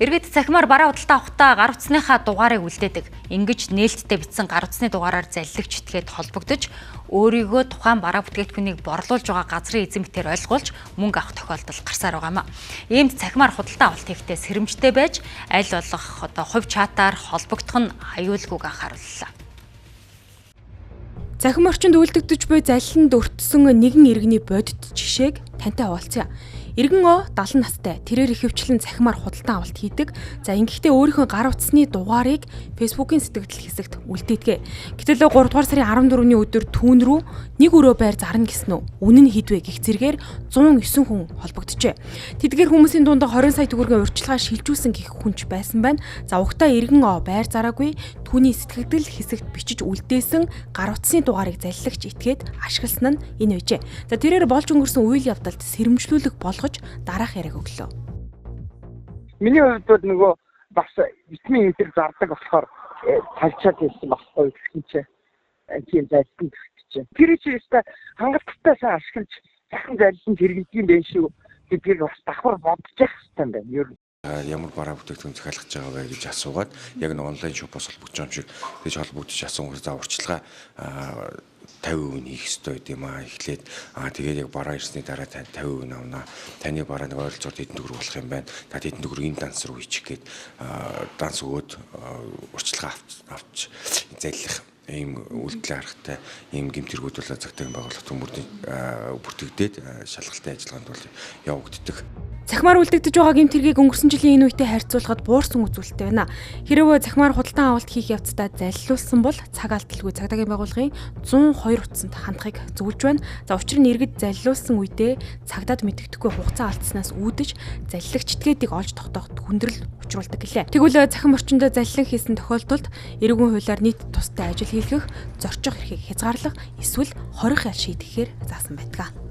Иргэд цахимаар бараа худалдаа авахдаа гар утасныхаа дугаарыг үлдээдэг. Ингэж нээлттэй бичсэн гар утасны дугаараар залливч этгээд холбогдож, өөрийгөө тухайн бараа бүтээгдэхүүнийг борлуулж байгаа газрын эзэмтээр ойлгуулж мөнгө авах тохиолдол гарсаар байгаамаа. Иймд цахимаар худалдаа авалт хийхдээ сэрэмжтэй байж, аль болох хувь чатаар холбогдох нь аюулгүйг анхаарууллаа. Цахим орчинд үйлдэгдэж буй залиланд өртсөн нэгэн иргэний бодит жишээг тантай хуваалцъя. Иргэн О 70 настай. Тэрээр ихэвчлэн цахимаар худалдан авалт хийдэг. За ингэхдээ өөрийнхөө гар утасны дугаарыг Facebook-ын сэтгэгдэл хэсэгт үлдээдэг. Гэтэл 3 дугаар сарын 14-ний өдөр түүн рүү нэг өрөө байр зарна гэсэн үү? Үнэн хідвэ гэх зэргээр 109 хүн холбогджээ. Тэдгээр хүмүүсийн дунд 20 сая төгрөгийн урьдчилгаа шилжүүлсэн гэх хүнч байсан байна. За угтаа Иргэн О байр зараагүй түүний сэтгэгдэл хэсэгт бичиж үлдээсэн гар утасны дугаарыг залилагч итгээд ашигласан нь энэ байжээ. За тэрээр болж өнгөрсөн үйл явдалд сэрэмжлүүлэх болгож дараах яриаг өглөө. Миний хувьд бол нөгөө бас витамин энэ зардаг болохоор талчаад хэлсэн баггүй гэж тийм зайлтанд өгчээ. Тэр чинь өстой хангалттай сайн ашиглаж захин зайлтанд хэрэглэдэг юм байх шүү гэдгийг бас давхар бодож явах хэрэгтэй байна. Ер нь ямар бараа бүтээгдэхүүн захиалгаж байгаа вэ гэж асуугаад яг нэг онлайн шопоос холбогдож байгаа юм шиг тэгж холбогдож асуусан за урьдчилгаа 50% хийх ёстой гэдэм аа эхлээд тэгээд яг бараа ирсний дараа 50% авна. Таны бараа нэг ойролцоогоор хэдэн төгрөг болох юм байна. Та хэдэн төгрөгийн данс руу хийчих гээд данс өгөөд урьдчилгаа авч заллих ийм үйлдэл харахтай ийм гэмтэргүүд бол цагтаа байгууллагт бүртгэгдээд шалгалтын ажиллагаанд бол явагддаг. Цахимаар үлдэгдэж байгаа гэмтэргийг өнгөрсөн жилийн энэ үетэй харьцуулахад буурсан үзүүлэлттэй байна. Хэрвээ цахимаар худалдан авалт хийх явцдаа залилуулсан бол цаг алдалгүй цагдаагийн байгууллагын 102 утсанд хандахыг зөвлөж байна. За учир нь иргэд залилуулсан үедээ цагдаад мэдэгдэхгүй хугацаа алдснаас үүдэж залилагч этгээдийг олж тогтооход хүндрэл учруулдаг гэлээ. Тэгвэл цахим орчиндөө залилан хийсэн тохиолдолд эргэн хуулиар нийт тустай ажил хийлгэх, зорчих эрхийг хязгаарлах, эсвэл хорих ял шийдэхээр заасан байдаг.